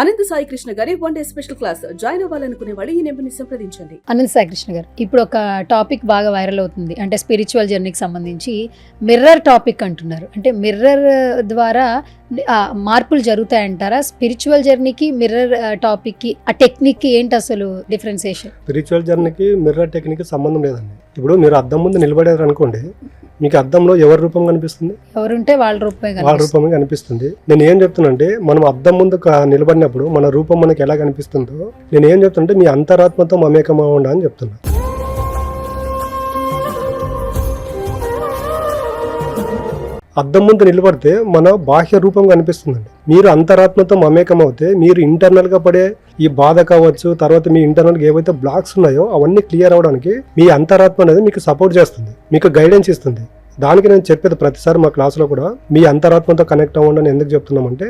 అనంత సాయి కృష్ణ గారి 1 day special class join అవ్వాలనుకునే వాళ్ళు ఈ నెంబర్ని సంప్రదించండి. అనంత సాయి కృష్ణ గారు, ఇప్పుడు ఒక టాపిక్ బాగా వైరల్ అవుతుంది, అంటే స్పిరిచువల్ జర్నీకి సంబంధించి మిర్రర్ టాపిక్ అంటున్నారు. అంటే మిర్రర్ ద్వారా మార్పులు జరుగుతాయంటారా? స్పిరిచువల్ జర్నీకి మిర్రర్ టాపిక్కి ఆ టెక్నిక్కి ఏంటి అసలు డిఫరెన్సియేషన్? స్పిరిచువల్ జర్నీకి మిర్రర్ టెక్నిక్ సంబంధం లేదండి. ఇప్పుడు మీరు అద్దం ముందు నిలబడారు అనుకోండి, మీకు అద్దంలో ఎవరి రూపం కనిపిస్తుంది? ఎవరుంటే వాళ్ళ రూపమే కనిపిస్తుంది. నేను ఏం చెప్తున్నా, మనం అద్దం ముందు నిలబడినప్పుడు మన రూపం మనకి ఎలా కనిపిస్తుందో, నేను ఏం చెప్తున్నా, మీ అంతరాత్మతో మమేకం అవ్వండి అని చెప్తున్నా. అద్దం ముందు నిలబడితే మన బాహ్య రూపం కనిపిస్తుందండి. మీరు అంతరాత్మతో మమేకం అవుతే మీరు ఇంటర్నల్ గా పడే ఈ బాధ కావచ్చు, తర్వాత మీ ఇంటర్నల్ గా ఏవైతే బ్లాక్స్ ఉన్నాయో అవన్నీ క్లియర్ అవడానికి మీ అంతరాత్మ అనేది మీకు సపోర్ట్ చేస్తుంది, మీకు గైడెన్స్ ఇస్తుంది. దానికి నేను చెప్పేది ప్రతిసారి మా క్లాసులో కూడా, మీ అంతరాత్మతో కనెక్ట్ అవ్వండి ఎందుకు చెప్తున్నామంటే,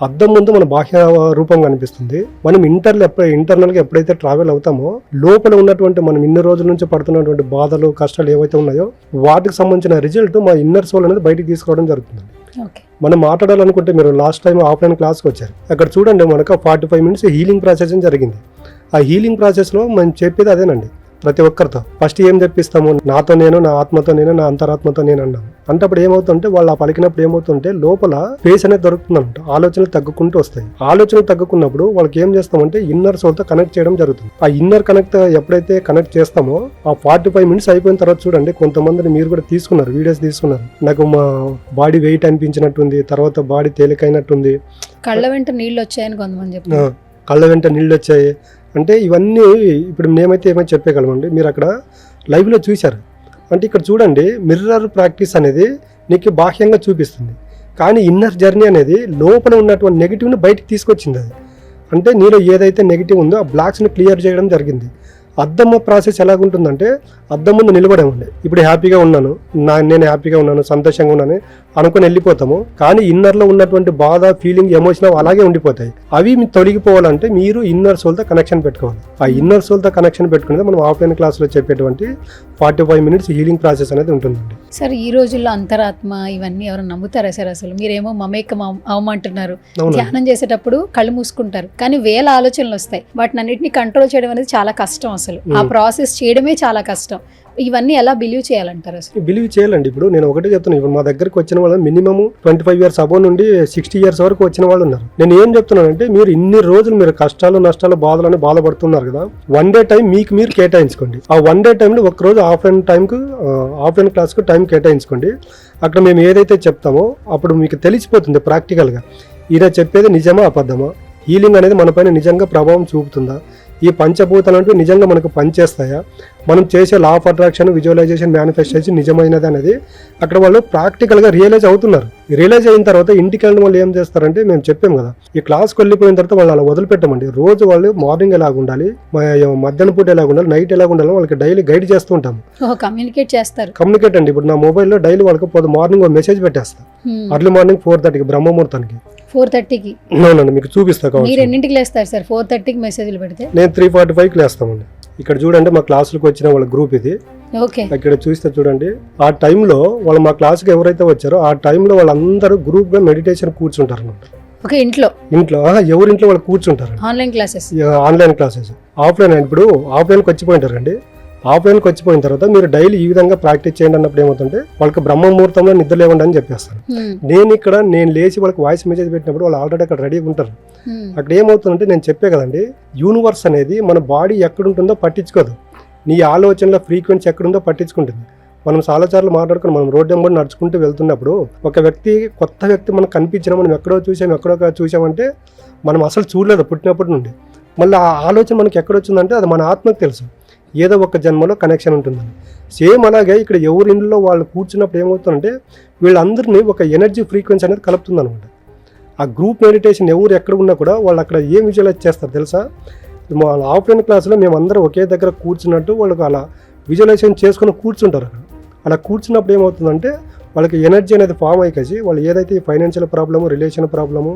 అద్దం ముందు మన బాహ్య రూపం కనిపిస్తుంది. మనం ఇంటర్నల్గా ఎప్పుడైతే ట్రావెల్ అవుతామో, లోపల ఉన్నటువంటి మనం ఇన్ని రోజుల నుంచి పడుతున్నటువంటి బాధలు, కష్టాలు ఏవైతే ఉన్నాయో వాటికి సంబంధించిన రిజల్ట్ మా ఇన్నర్ సోల్ అనేది బయటికి తీసుకోవడం జరుగుతుంది. మనం మాట్లాడాలనుకుంటే, మీరు లాస్ట్ టైం ఆఫ్లైన్ క్లాస్కి వచ్చారు, అక్కడ చూడండి మనకు 45 minutes హీలింగ్ ప్రాసెస్ జరిగింది. ఆ హీలింగ్ ప్రాసెస్లో మనం చెప్పేది అదేనండి. ప్రతి ఒక్కరితో ఫస్ట్ ఏం చెప్పిస్తాము, నాతో నేను, నా ఆత్మతో నేను, నా అంతరాత్మతో నేను అన్నాము. అంటే అప్పుడు ఏమవుతుంటే, వాళ్ళు పలికినప్పుడు ఏమవుతుంటే లోపల స్పేస్ అనేది దొరుకుతుంది అనమాట. ఆలోచనలు తగ్గుకుంటూ వస్తాయి. ఆలోచనలు తగ్గుకున్నప్పుడు వాళ్ళకి ఏం చేస్తామంటే ఇన్నర్ సోల్తో కనెక్ట్ చేయడం జరుగుతుంది. ఆ ఇన్నర్ కనెక్ట్ ఎప్పుడైతే కనెక్ట్ చేస్తామో, ఆ 45 minutes అయిపోయిన తర్వాత చూడండి, కొంతమందిని మీరు కూడా తీసుకున్నారు, వీడియోస్ తీసుకున్నారు, నాకు మా బాడీ వెయిట్ అనిపించినట్టుంది, తర్వాత బాడీ తేలికైనట్టుంది, కళ్ళ వెంట నీళ్ళు వచ్చాయని కొంతమంది చెప్తారు. కళ్ళ వెంట నీళ్ళు వచ్చాయి అంటే ఇవన్నీ ఇప్పుడు మేమైతే ఏమైనా చెప్పగలమండి. మీరు అక్కడ లైవ్లో చూశారు. అంటే ఇక్కడ చూడండి, మిర్రర్ ప్రాక్టీస్ అనేది నీకు బాహ్యంగా చూపిస్తుంది, కానీ ఇన్నర్ జర్నీ అనేది లోపల ఉన్నటువంటి నెగిటివ్ని బయటికి తీసుకొచ్చింది. అది అంటే నీలో ఏదైతే నెగిటివ్ ఉందో ఆ బ్లాక్స్ని క్లియర్ చేయడం జరిగింది. అద్దం ప్రాసెస్ ఎలాగుంటుందంటే, అద్దం ముందు నిలబడామండి, ఇప్పుడు హ్యాపీగా ఉన్నాను, నేను హ్యాపీగా ఉన్నాను, సంతోషంగా ఉన్నాను అనుకుని వెళ్ళిపోతాము. కానీ ఇన్నర్లో ఉన్నటువంటి బాధ, ఫీలింగ్, ఎమోషన్ అలాగే ఉండిపోతాయి. అవి తొలగిపోవాలంటే మీరు ఇన్నర్ సోల్తో కనెక్షన్ పెట్టుకోవాలి. ఆ ఇన్నర్ సోల్తో కనెక్షన్ పెట్టుకునేది మనం ఆఫ్లైన్ క్లాస్లో చెప్పేటువంటి 45 minutes హీలింగ్ ప్రాసెస్ అనేది ఉంటుందండి. సార్, ఈ రోజుల్లో అంతరాత్మ ఇవన్నీ ఎవరు నమ్ముతారా సార్? అసలు మీరేమో మమేకం అవ్వమంటున్నారు, ధ్యానం చేసేటప్పుడు కళ్ళు మూసుకుంటారు, కానీ వేల ఆలోచనలు వస్తాయి. వాటిని అన్నింటినీ కంట్రోల్ చేయడం అనేది చాలా కష్టం. అసలు ఆ ప్రాసెస్ చేయడమే చాలా కష్టం. ఇవన్నీ ఎలా బిలీవ్ చేయాలంటారు? అసలు బిలీవ్ చేయాలండి. ఇప్పుడు నేను ఒకటే చెప్తున్నాను, ఇప్పుడు మా దగ్గరికి వచ్చిన వాళ్ళు మినిమం 25 years అబో నుండి 60 years వరకు వచ్చిన వాళ్ళు ఉన్నారు. నేను ఏం చెప్తున్నానంటే, మీరు ఇన్ని రోజులు మీరు కష్టాలు, నష్టాలు, బాధలని బాధపడుతున్నారు కదా, 1 day టైం మీకు మీరు కేటాయించుకోండి. ఆ 1 day టైంలో ఒక్కరోజు ఆఫ్లైన్ క్లాస్కు టైం కేటాయించుకోండి. అక్కడ మేము ఏదైతే చెప్తామో అప్పుడు మీకు తెలిసిపోతుంది ప్రాక్టికల్గా, ఈయన చెప్పేది నిజమా అబద్ధమా, హీలింగ్ అనేది మన పైన నిజంగా ప్రభావం చూపుతుందా, ఈ పంచభూతాలు అంటే నిజంగా మనకు పనిచేస్తాయా, మనం చేసే law of attraction, visualisation, manifestation నిజమైనది అనేది అక్కడ వాళ్ళు ప్రాక్టికల్గా రియలైజ్ అవుతున్నారు. రియలైజ్ అయిన తర్వాత ఇంటికి వెళ్ళిన వాళ్ళు ఏం చేస్తారంటే, మేము చెప్పాం కదా, ఈ క్లాస్కి వెళ్ళిపోయిన తర్వాత వాళ్ళు అలా వదిలిపెట్టమండి. రోజు వాళ్ళు మార్నింగ్ ఎలాగ ఉండాలి, మధ్యాహ్నం పూట ఎలాగ ఉండాలి, నైట్ ఎలాగ ఉండాలి వాళ్ళకి డైలీ గైడ్ చేస్తూ ఉంటాము. కమ్యూనికేట్ అండి. ఇప్పుడు నా మొబైల్లో డైలీ వాళ్ళకి మార్నింగ్ మెసేజ్ పెట్టేస్తాను, అర్లీ మార్నింగ్ 4:30కి బ్రహ్మముహూర్తానికి. 4:30కి అవునండి, మీకు చూపిస్తా. మీరు ఎన్నింటికి లేస్తారు సార్? 4:30కి మెసేజ్లు పెడితే నేను 3:45కి లేస్తామండి. ఇక్కడ చూడండి, మా క్లాసులకు వచ్చిన వాళ్ళ గ్రూప్ ఇది. ఇక్కడ చూస్తే చూడండి, ఆ టైంలో వాళ్ళు మా క్లాస్కి ఎవరైతే వచ్చారో ఆ టైంలో వాళ్ళందరూ గ్రూప్ గా మెడిటేషన్ కూర్చుంటారు అనమాట. ఇంట్లో ఎవరింట్లో వాళ్ళు కూర్చుంటారు. Online classes offline. ఇప్పుడు ఆఫ్లైన్కి వచ్చిపోయింటారండి. ఆఫ్లైన్కి వచ్చిపోయిన తర్వాత మీరు డైలీ ఈ విధంగా ప్రాక్టీస్ చేయండి అన్నప్పుడు ఏమవుతుంటే, వాళ్ళకి బ్రహ్మముహూర్తంలో నిద్ర లేవండి అని చెప్పేస్తాను. నేను లేచి వాళ్ళకి వాయిస్ మెసేజ్ పెట్టినప్పుడు వాళ్ళు ఆల్రెడీ అక్కడ రెడీగా ఉంటారు. అక్కడ ఏమవుతుందంటే, నేను చెప్పే కదండి, యూనివర్స్ అనేది మన బాడీ ఎక్కడుంటుందో పట్టించుకోదు, నీ ఆలోచనల ఫ్రీక్వెన్సీ ఎక్కడుందో పట్టించుకుంటుంది. మనం చాలాసార్లు మాట్లాడుకుని మనం రోడ్డు వెంబడి నడుచుకుంటూ వెళ్తున్నప్పుడు ఒక కొత్త వ్యక్తి మనకు కనిపించినా, మనం ఎక్కడో చూసామంటే మనం అసలు చూడలేదు పుట్టినప్పటి నుండి. మళ్ళీ ఆ ఆలోచన మనకి ఎక్కడొచ్చిందంటే అది మన ఆత్మకు తెలుసు, ఏదో ఒక జన్మలో కనెక్షన్ ఉంటుందని. సేమ్ అలాగే ఇక్కడ ఎవరి ఇంట్లో వాళ్ళు కూర్చున్నప్పుడు ఏమవుతుందంటే, వీళ్ళందరినీ ఒక ఎనర్జీ ఫ్రీక్వెన్సీ అనేది కలుపుతుంది అనమాట. ఆ గ్రూప్ మెడిటేషన్ ఎవరు ఎక్కడ ఉన్నా కూడా వాళ్ళు అక్కడ ఏం విజువలైజ్ చేస్తారు తెలుసా? మా ఆఫ్లైన్ క్లాస్లో మేమందరం ఒకే దగ్గర కూర్చున్నట్టు వాళ్ళకి అలా విజువలైజేషన్ చేసుకుని కూర్చుంటారు. అలా కూర్చున్నప్పుడు ఏమవుతుందంటే, వాళ్ళకి ఎనర్జీ అనేది ఫామ్ అయ్యేసి వాళ్ళు ఏదైతే financial problem, relation problem,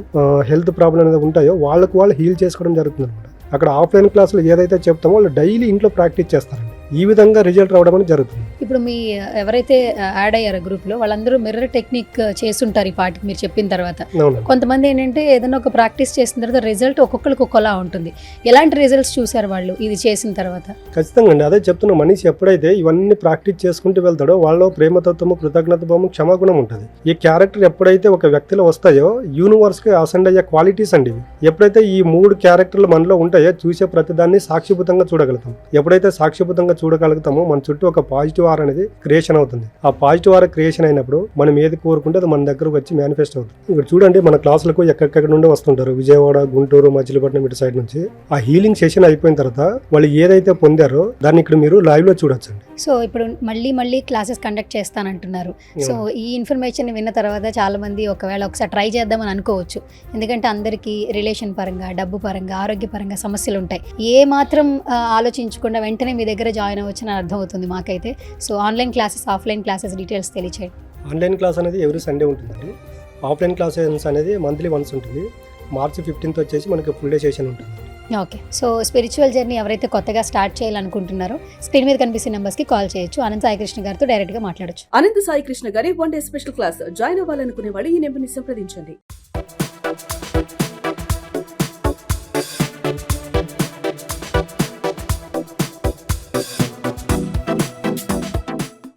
health problem అనేది ఉంటాయో వాళ్ళకు వాళ్ళు హీల్ చేసుకోవడం జరుగుతుంది అనమాట. అక్కడ ఆఫ్లైన్ క్లాసులు ఏదైతే చెప్తామో వాళ్ళు డైలీ ఇంట్లో ప్రాక్టీస్ చేస్తారండి. ఈ విధంగా రిజల్ట్ రావడం అనేది జరుగుతుంది. ఇప్పుడు మీ ఎవరైతే యాడ్ అయ్యారో గ్రూప్లో వాళ్ళందరూ మిర్రర్ టెక్నిక్ చేస్తుంటారు ఈ పాటికి మీరు చెప్పిన తర్వాత. అవునండి. కొంతమంది ఏంటంటే ఏదైనా ఒక ప్రాక్టీస్ చేసిన తర్వాత రిజల్ట్ ఒక్కొక్కరికి ఒక్కోలా ఉంటుంది. ఎలాంటి రిజల్ట్స్ చూసారు వాళ్ళు ఇది చేసిన తర్వాత? ఖచ్చితంగా అండి, అదే చెప్తున్నా. మనిషి ఎప్పుడైతే ఇవన్నీ ప్రాక్టీస్ చేసుకుంటూ వెళ్తాడో వాళ్ళలో ప్రేమతత్వము, కృతజ్ఞత భావము, క్షమాగుణం ఉంటుంది. ఈ క్యారెక్టర్ ఎప్పుడైతే ఒక వ్యక్తిలో వస్తాయో యూనివర్స్కి అసెండ్ అయ్యే క్వాలిటీస్ అండి ఇవి. ఎప్పుడైతే ఈ 3 క్యారెక్టర్లు మనలో ఉంటాయో చూసే ప్రతిదాన్ని సాక్షిభూతంగా చూడగలుగుతాం. ఎప్పుడైతే సాక్షిభూతంగా చూడగలుగుతామో మన చుట్టూ ఒక పాజిటివ్ ఆర్ అనేది క్రియేషన్ అవుతుంది. ఆ పాజిటివ్ ఆర్ క్రియేషన్ అయినప్పుడు మనం ఏది కోరుకుంటే అది మన దగ్గరకు వచ్చి మేనిఫెస్ట్ అవుతుంది. ఇక్కడ చూడండి, మన క్లాసులకు ఎక్కడెక్కడ నుండి వస్తుంటారు, విజయవాడ, గుంటూరు, మచిలీపట్నం ఇటు సైడ్ నుంచి. ఆ హీలింగ్ సెషన్ అయిపోయిన తర్వాత వాళ్ళు ఏదైతే పొందారో దాన్ని ఇక్కడ మీరు లైవ్ లో చూడొచ్చండి. సో ఇప్పుడు మళ్ళీ క్లాసెస్ కండక్ట్ చేస్తానంటున్నారు. సో ఈ ఇన్ఫర్మేషన్ విన్న తర్వాత చాలా మంది ఒకవేళ ఒకసారి ట్రై చేద్దామని అనుకోవచ్చు. ఎందుకంటే అందరికీ రిలేషన్ పరంగా, డబ్బు పరంగా, ఆరోగ్య పరంగా సమస్యలు ఉంటాయి. ఏ మాత్రం ఆలోచించకుండా వెంటనే మీ దగ్గర జాయిన్ అవ్వచ్చు అని అర్థమవుతుంది మాకైతే. So online classes, offline classes details తెలియచేయండి. ఆన్లైన్ క్లాస్ అనేది ఎవ్రీ సండే ఉంటుందండి. ఆఫ్లైన్ క్లాసెస్ అనేది మంత్లీ వన్స్ ఉంటుంది. మార్చి 15th వచ్చేసి మనకి ఫుల్ డే సెషన్ ఉంటుంది. ఓకే. సో స్పిరిచువల్ జర్నీ ఎవరైతే కొత్తగా స్టార్ట్ చేయాలనుకుంటున్నారో స్క్రీన్ మీద కనిపిస్తున్న నెంబర్స్కి కాల్ చేయొచ్చు. అనంత సాయికృష్ణ గారితో డైరెక్ట్గా మాట్లాడొచ్చు. అనంత సాయి కృష్ణ గారి 1 డే స్పెషల్ క్లాస్ జాయిన్ అవ్వాలనుకునే వాళ్ళు ఈ నెంబర్ని సంప్రదించండి.